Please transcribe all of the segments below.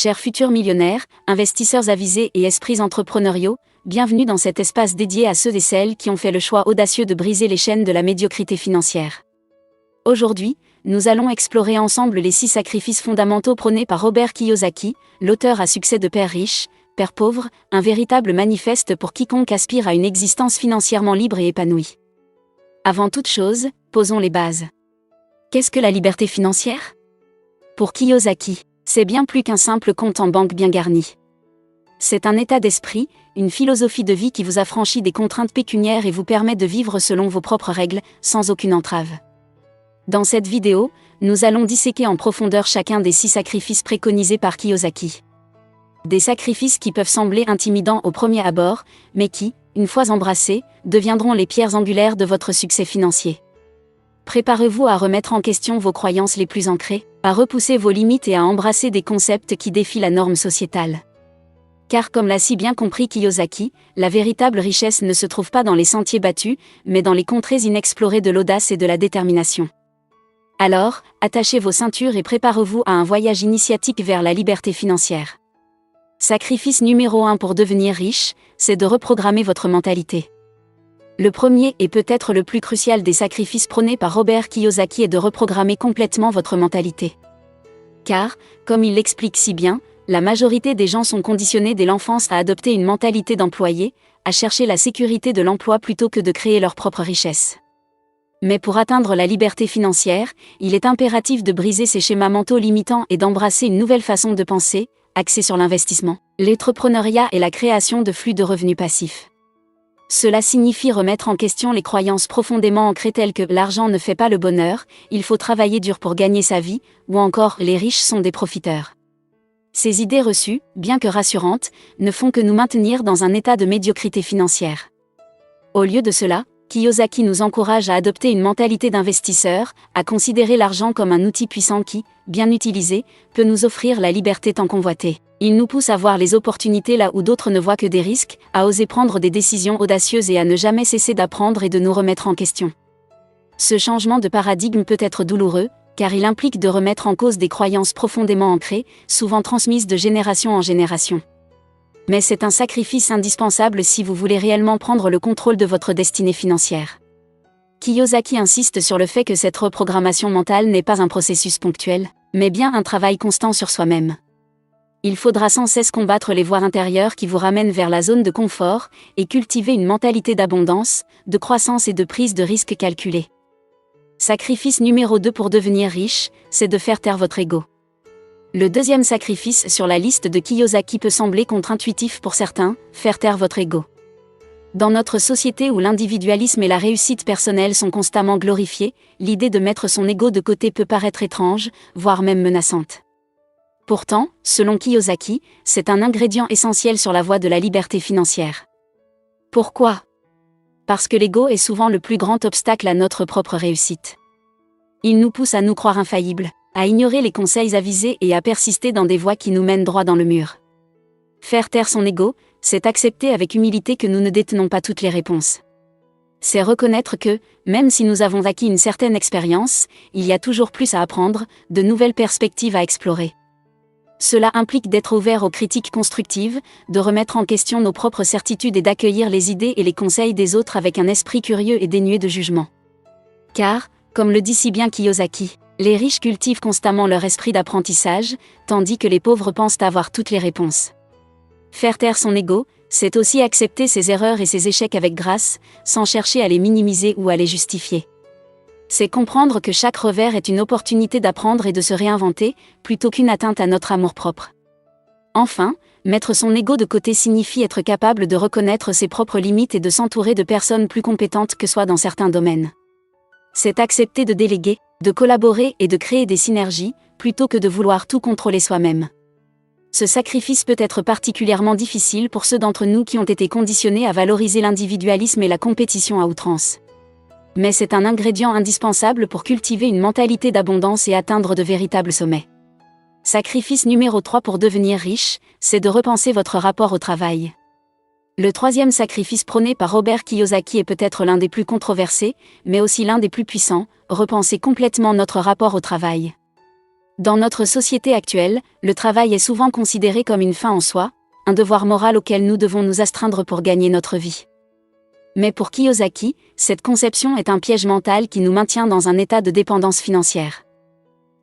Chers futurs millionnaires, investisseurs avisés et esprits entrepreneuriaux, bienvenue dans cet espace dédié à ceux et celles qui ont fait le choix audacieux de briser les chaînes de la médiocrité financière. Aujourd'hui, nous allons explorer ensemble les 6 sacrifices fondamentaux prônés par Robert Kiyosaki, l'auteur à succès de Père riche, Père pauvre, un véritable manifeste pour quiconque aspire à une existence financièrement libre et épanouie. Avant toute chose, posons les bases. Qu'est-ce que la liberté financière ? Pour Kiyosaki, c'est bien plus qu'un simple compte en banque bien garni. C'est un état d'esprit, une philosophie de vie qui vous affranchit des contraintes pécuniaires et vous permet de vivre selon vos propres règles, sans aucune entrave. Dans cette vidéo, nous allons disséquer en profondeur chacun des 6 sacrifices préconisés par Kiyosaki. Des sacrifices qui peuvent sembler intimidants au premier abord, mais qui, une fois embrassés, deviendront les pierres angulaires de votre succès financier. Préparez-vous à remettre en question vos croyances les plus ancrées, à repousser vos limites et à embrasser des concepts qui défient la norme sociétale. Car comme l'a si bien compris Kiyosaki, la véritable richesse ne se trouve pas dans les sentiers battus, mais dans les contrées inexplorées de l'audace et de la détermination. Alors, attachez vos ceintures et préparez-vous à un voyage initiatique vers la liberté financière. Sacrifice numéro 1 pour devenir riche, c'est de reprogrammer votre mentalité. Le premier et peut-être le plus crucial des sacrifices prônés par Robert Kiyosaki est de reprogrammer complètement votre mentalité. Car, comme il l'explique si bien, la majorité des gens sont conditionnés dès l'enfance à adopter une mentalité d'employé, à chercher la sécurité de l'emploi plutôt que de créer leur propre richesse. Mais pour atteindre la liberté financière, il est impératif de briser ces schémas mentaux limitants et d'embrasser une nouvelle façon de penser, axée sur l'investissement, l'entrepreneuriat et la création de flux de revenus passifs. Cela signifie remettre en question les croyances profondément ancrées telles que « l'argent ne fait pas le bonheur, il faut travailler dur pour gagner sa vie » ou encore « les riches sont des profiteurs ». Ces idées reçues, bien que rassurantes, ne font que nous maintenir dans un état de médiocrité financière. Au lieu de cela, Kiyosaki nous encourage à adopter une mentalité d'investisseur, à considérer l'argent comme un outil puissant qui, bien utilisé, peut nous offrir la liberté tant convoitée. Il nous pousse à voir les opportunités là où d'autres ne voient que des risques, à oser prendre des décisions audacieuses et à ne jamais cesser d'apprendre et de nous remettre en question. Ce changement de paradigme peut être douloureux, car il implique de remettre en cause des croyances profondément ancrées, souvent transmises de génération en génération. Mais c'est un sacrifice indispensable si vous voulez réellement prendre le contrôle de votre destinée financière. Kiyosaki insiste sur le fait que cette reprogrammation mentale n'est pas un processus ponctuel, mais bien un travail constant sur soi-même. Il faudra sans cesse combattre les voies intérieures qui vous ramènent vers la zone de confort et cultiver une mentalité d'abondance, de croissance et de prise de risque calculée. Sacrifice numéro 2 pour devenir riche, c'est de faire taire votre ego. Le deuxième sacrifice sur la liste de Kiyosaki peut sembler contre-intuitif pour certains, faire taire votre ego. Dans notre société où l'individualisme et la réussite personnelle sont constamment glorifiés, l'idée de mettre son ego de côté peut paraître étrange, voire même menaçante. Pourtant, selon Kiyosaki, c'est un ingrédient essentiel sur la voie de la liberté financière. Pourquoi ? Parce que l'ego est souvent le plus grand obstacle à notre propre réussite. Il nous pousse à nous croire infaillibles, à ignorer les conseils avisés et à persister dans des voies qui nous mènent droit dans le mur. Faire taire son ego, c'est accepter avec humilité que nous ne détenons pas toutes les réponses. C'est reconnaître que, même si nous avons acquis une certaine expérience, il y a toujours plus à apprendre, de nouvelles perspectives à explorer. Cela implique d'être ouvert aux critiques constructives, de remettre en question nos propres certitudes et d'accueillir les idées et les conseils des autres avec un esprit curieux et dénué de jugement. Car, comme le dit si bien Kiyosaki, les riches cultivent constamment leur esprit d'apprentissage, tandis que les pauvres pensent avoir toutes les réponses. Faire taire son ego, c'est aussi accepter ses erreurs et ses échecs avec grâce, sans chercher à les minimiser ou à les justifier. C'est comprendre que chaque revers est une opportunité d'apprendre et de se réinventer, plutôt qu'une atteinte à notre amour-propre. Enfin, mettre son ego de côté signifie être capable de reconnaître ses propres limites et de s'entourer de personnes plus compétentes que soi dans certains domaines. C'est accepter de déléguer, de collaborer et de créer des synergies, plutôt que de vouloir tout contrôler soi-même. Ce sacrifice peut être particulièrement difficile pour ceux d'entre nous qui ont été conditionnés à valoriser l'individualisme et la compétition à outrance. Mais c'est un ingrédient indispensable pour cultiver une mentalité d'abondance et atteindre de véritables sommets. Sacrifice numéro 3 pour devenir riche, c'est de repenser votre rapport au travail. Le troisième sacrifice prôné par Robert Kiyosaki est peut-être l'un des plus controversés, mais aussi l'un des plus puissants, repenser complètement notre rapport au travail. Dans notre société actuelle, le travail est souvent considéré comme une fin en soi, un devoir moral auquel nous devons nous astreindre pour gagner notre vie. Mais pour Kiyosaki, cette conception est un piège mental qui nous maintient dans un état de dépendance financière.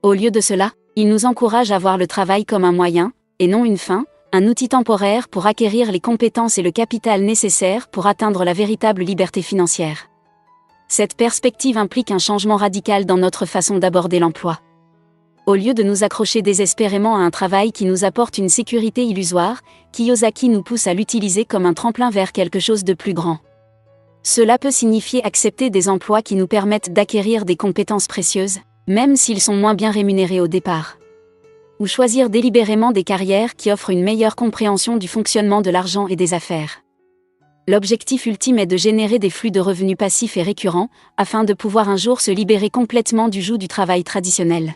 Au lieu de cela, il nous encourage à voir le travail comme un moyen, et non une fin, un outil temporaire pour acquérir les compétences et le capital nécessaires pour atteindre la véritable liberté financière. Cette perspective implique un changement radical dans notre façon d'aborder l'emploi. Au lieu de nous accrocher désespérément à un travail qui nous apporte une sécurité illusoire, Kiyosaki nous pousse à l'utiliser comme un tremplin vers quelque chose de plus grand. Cela peut signifier accepter des emplois qui nous permettent d'acquérir des compétences précieuses, même s'ils sont moins bien rémunérés au départ. Ou choisir délibérément des carrières qui offrent une meilleure compréhension du fonctionnement de l'argent et des affaires. L'objectif ultime est de générer des flux de revenus passifs et récurrents, afin de pouvoir un jour se libérer complètement du joug du travail traditionnel.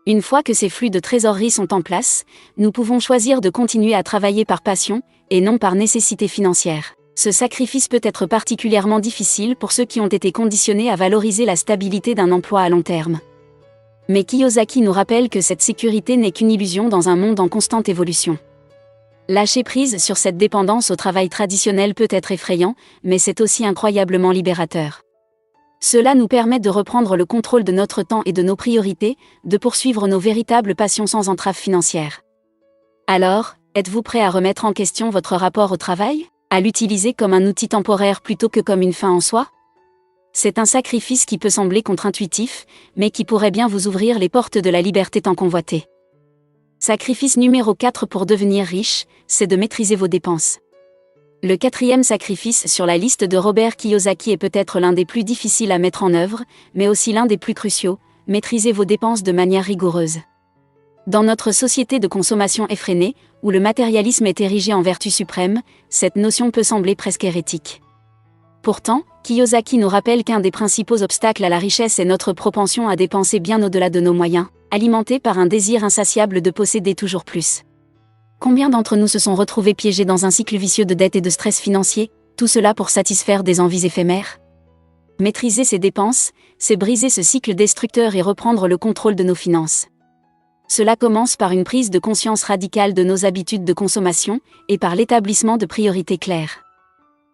Une fois que ces flux de trésorerie sont en place, nous pouvons choisir de continuer à travailler par passion, et non par nécessité financière. Ce sacrifice peut être particulièrement difficile pour ceux qui ont été conditionnés à valoriser la stabilité d'un emploi à long terme. Mais Kiyosaki nous rappelle que cette sécurité n'est qu'une illusion dans un monde en constante évolution. Lâcher prise sur cette dépendance au travail traditionnel peut être effrayant, mais c'est aussi incroyablement libérateur. Cela nous permet de reprendre le contrôle de notre temps et de nos priorités, de poursuivre nos véritables passions sans entrave financière. Alors, êtes-vous prêt à remettre en question votre rapport au travail, à l'utiliser comme un outil temporaire plutôt que comme une fin en soi ? C'est un sacrifice qui peut sembler contre-intuitif, mais qui pourrait bien vous ouvrir les portes de la liberté tant convoitée. Sacrifice numéro 4 pour devenir riche, c'est de maîtriser vos dépenses. Le 4e sacrifice sur la liste de Robert Kiyosaki est peut-être l'un des plus difficiles à mettre en œuvre, mais aussi l'un des plus cruciaux, maîtriser vos dépenses de manière rigoureuse. Dans notre société de consommation effrénée, où le matérialisme est érigé en vertu suprême, cette notion peut sembler presque hérétique. Pourtant, Kiyosaki nous rappelle qu'un des principaux obstacles à la richesse est notre propension à dépenser bien au-delà de nos moyens, alimentée par un désir insatiable de posséder toujours plus. Combien d'entre nous se sont retrouvés piégés dans un cycle vicieux de dette et de stress financier, tout cela pour satisfaire des envies éphémères ? Maîtriser ses dépenses, c'est briser ce cycle destructeur et reprendre le contrôle de nos finances. Cela commence par une prise de conscience radicale de nos habitudes de consommation, et par l'établissement de priorités claires.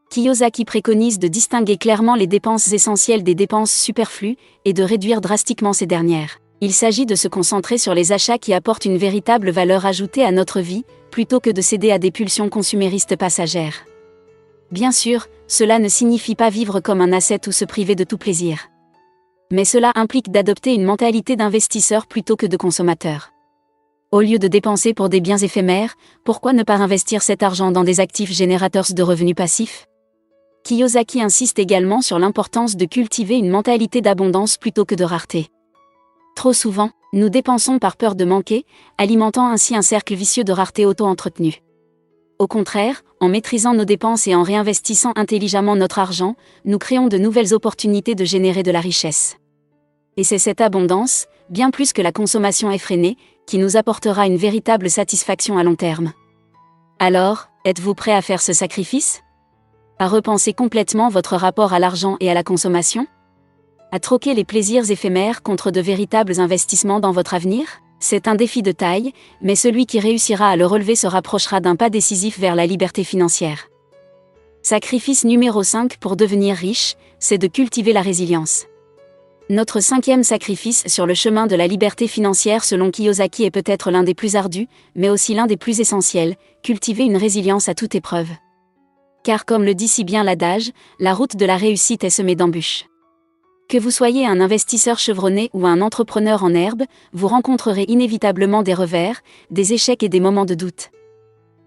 Kiyosaki préconise de distinguer clairement les dépenses essentielles des dépenses superflues, et de réduire drastiquement ces dernières. Il s'agit de se concentrer sur les achats qui apportent une véritable valeur ajoutée à notre vie, plutôt que de céder à des pulsions consuméristes passagères. Bien sûr, cela ne signifie pas vivre comme un ascète ou se priver de tout plaisir. Mais cela implique d'adopter une mentalité d'investisseur plutôt que de consommateur. Au lieu de dépenser pour des biens éphémères, pourquoi ne pas investir cet argent dans des actifs générateurs de revenus passifs ? Kiyosaki insiste également sur l'importance de cultiver une mentalité d'abondance plutôt que de rareté. Trop souvent, nous dépensons par peur de manquer, alimentant ainsi un cercle vicieux de rareté auto-entretenue. Au contraire, en maîtrisant nos dépenses et en réinvestissant intelligemment notre argent, nous créons de nouvelles opportunités de générer de la richesse. Et c'est cette abondance, bien plus que la consommation effrénée, qui nous apportera une véritable satisfaction à long terme. Alors, êtes-vous prêt à faire ce sacrifice ? À repenser complètement votre rapport à l'argent et à la consommation ? À troquer les plaisirs éphémères contre de véritables investissements dans votre avenir ? C'est un défi de taille, mais celui qui réussira à le relever se rapprochera d'un pas décisif vers la liberté financière. Sacrifice numéro 5 pour devenir riche, c'est de cultiver la résilience. Notre 5e sacrifice sur le chemin de la liberté financière selon Kiyosaki est peut-être l'un des plus ardus, mais aussi l'un des plus essentiels, cultiver une résilience à toute épreuve. Car comme le dit si bien l'adage, la route de la réussite est semée d'embûches. Que vous soyez un investisseur chevronné ou un entrepreneur en herbe, vous rencontrerez inévitablement des revers, des échecs et des moments de doute.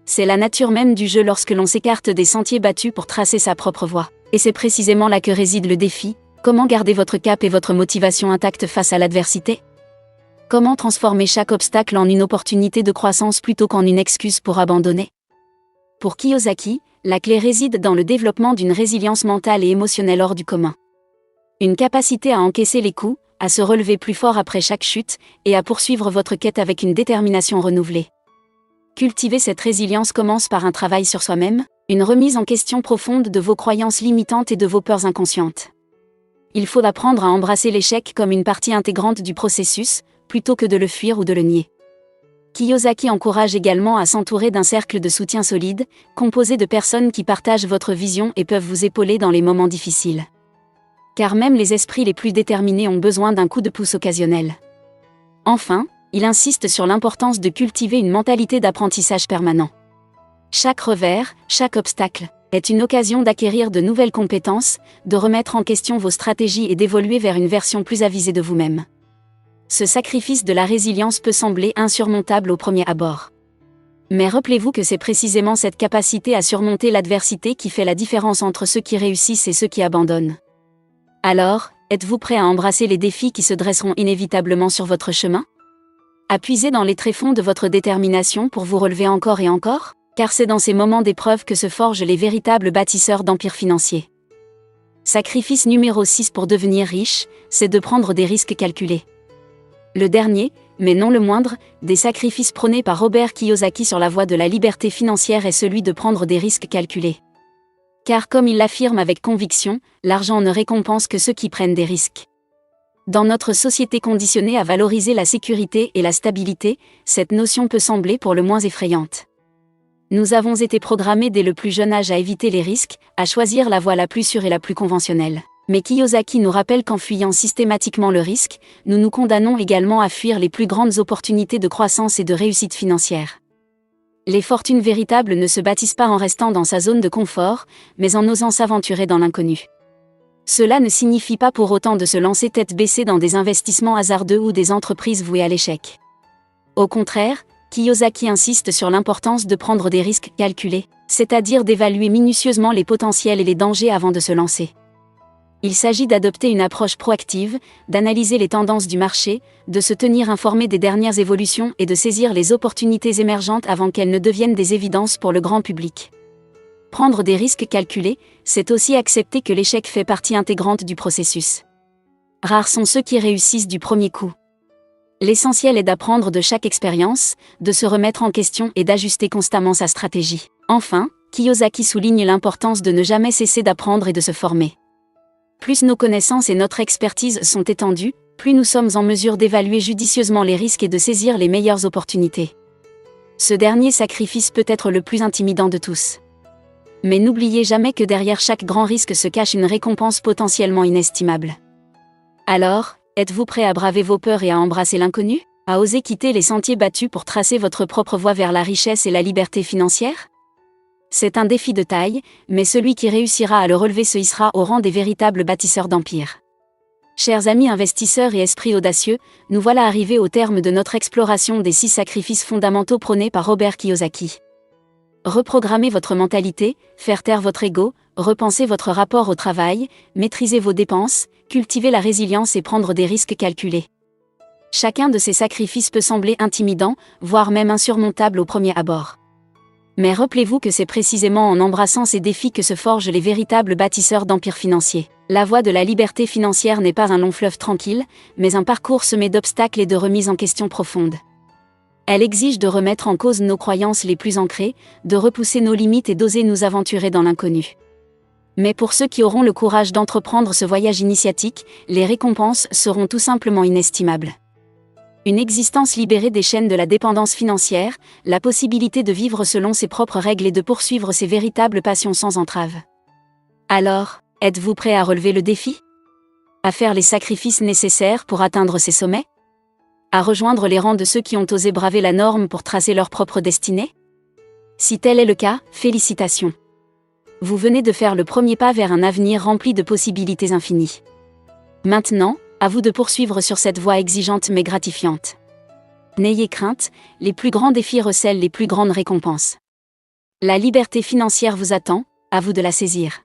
C'est la nature même du jeu lorsque l'on s'écarte des sentiers battus pour tracer sa propre voie. Et c'est précisément là que réside le défi. Comment garder votre cap et votre motivation intacte face à l'adversité ? Comment transformer chaque obstacle en une opportunité de croissance plutôt qu'en une excuse pour abandonner ? Pour Kiyosaki, la clé réside dans le développement d'une résilience mentale et émotionnelle hors du commun. Une capacité à encaisser les coups, à se relever plus fort après chaque chute, et à poursuivre votre quête avec une détermination renouvelée. Cultiver cette résilience commence par un travail sur soi-même, une remise en question profonde de vos croyances limitantes et de vos peurs inconscientes. Il faut apprendre à embrasser l'échec comme une partie intégrante du processus, plutôt que de le fuir ou de le nier. Kiyosaki encourage également à s'entourer d'un cercle de soutien solide, composé de personnes qui partagent votre vision et peuvent vous épauler dans les moments difficiles. Car même les esprits les plus déterminés ont besoin d'un coup de pouce occasionnel. Enfin, il insiste sur l'importance de cultiver une mentalité d'apprentissage permanent. Chaque revers, chaque obstacle, est une occasion d'acquérir de nouvelles compétences, de remettre en question vos stratégies et d'évoluer vers une version plus avisée de vous-même. Ce sacrifice de la résilience peut sembler insurmontable au premier abord. Mais rappelez-vous que c'est précisément cette capacité à surmonter l'adversité qui fait la différence entre ceux qui réussissent et ceux qui abandonnent. Alors, êtes-vous prêt à embrasser les défis qui se dresseront inévitablement sur votre chemin ? À puiser dans les tréfonds de votre détermination pour vous relever encore et encore ? Car c'est dans ces moments d'épreuve que se forgent les véritables bâtisseurs d'empires financiers. Sacrifice numéro 6 pour devenir riche, c'est de prendre des risques calculés. Le dernier, mais non le moindre, des sacrifices prônés par Robert Kiyosaki sur la voie de la liberté financière est celui de prendre des risques calculés. Car comme il l'affirme avec conviction, l'argent ne récompense que ceux qui prennent des risques. Dans notre société conditionnée à valoriser la sécurité et la stabilité, cette notion peut sembler pour le moins effrayante. Nous avons été programmés dès le plus jeune âge à éviter les risques, à choisir la voie la plus sûre et la plus conventionnelle. Mais Kiyosaki nous rappelle qu'en fuyant systématiquement le risque, nous nous condamnons également à fuir les plus grandes opportunités de croissance et de réussite financière. Les fortunes véritables ne se bâtissent pas en restant dans sa zone de confort, mais en osant s'aventurer dans l'inconnu. Cela ne signifie pas pour autant de se lancer tête baissée dans des investissements hasardeux ou des entreprises vouées à l'échec. Au contraire, Kiyosaki insiste sur l'importance de prendre des risques calculés, c'est-à-dire d'évaluer minutieusement les potentiels et les dangers avant de se lancer. Il s'agit d'adopter une approche proactive, d'analyser les tendances du marché, de se tenir informé des dernières évolutions et de saisir les opportunités émergentes avant qu'elles ne deviennent des évidences pour le grand public. Prendre des risques calculés, c'est aussi accepter que l'échec fait partie intégrante du processus. Rares sont ceux qui réussissent du premier coup. L'essentiel est d'apprendre de chaque expérience, de se remettre en question et d'ajuster constamment sa stratégie. Enfin, Kiyosaki souligne l'importance de ne jamais cesser d'apprendre et de se former. Plus nos connaissances et notre expertise sont étendues, plus nous sommes en mesure d'évaluer judicieusement les risques et de saisir les meilleures opportunités. Ce dernier sacrifice peut être le plus intimidant de tous. Mais n'oubliez jamais que derrière chaque grand risque se cache une récompense potentiellement inestimable. Alors, êtes-vous prêt à braver vos peurs et à embrasser l'inconnu ? À oser quitter les sentiers battus pour tracer votre propre voie vers la richesse et la liberté financière ? C'est un défi de taille, mais celui qui réussira à le relever se hissera au rang des véritables bâtisseurs d'empires. Chers amis investisseurs et esprits audacieux, nous voilà arrivés au terme de notre exploration des 6 sacrifices fondamentaux prônés par Robert Kiyosaki. Reprogrammez votre mentalité, faire taire votre ego, repenser votre rapport au travail, maîtriser vos dépenses, cultiver la résilience et prendre des risques calculés. Chacun de ces sacrifices peut sembler intimidant, voire même insurmontable au premier abord. Mais rappelez-vous que c'est précisément en embrassant ces défis que se forgent les véritables bâtisseurs d'empires financiers. La voie de la liberté financière n'est pas un long fleuve tranquille, mais un parcours semé d'obstacles et de remises en question profondes. Elle exige de remettre en cause nos croyances les plus ancrées, de repousser nos limites et d'oser nous aventurer dans l'inconnu. Mais pour ceux qui auront le courage d'entreprendre ce voyage initiatique, les récompenses seront tout simplement inestimables. Une existence libérée des chaînes de la dépendance financière, la possibilité de vivre selon ses propres règles et de poursuivre ses véritables passions sans entrave. Alors, êtes-vous prêt à relever le défi ? À faire les sacrifices nécessaires pour atteindre ces sommets ? À rejoindre les rangs de ceux qui ont osé braver la norme pour tracer leur propre destinée ? Si tel est le cas, félicitations. Vous venez de faire le premier pas vers un avenir rempli de possibilités infinies. Maintenant, à vous de poursuivre sur cette voie exigeante mais gratifiante. N'ayez crainte, les plus grands défis recèlent les plus grandes récompenses. La liberté financière vous attend, à vous de la saisir.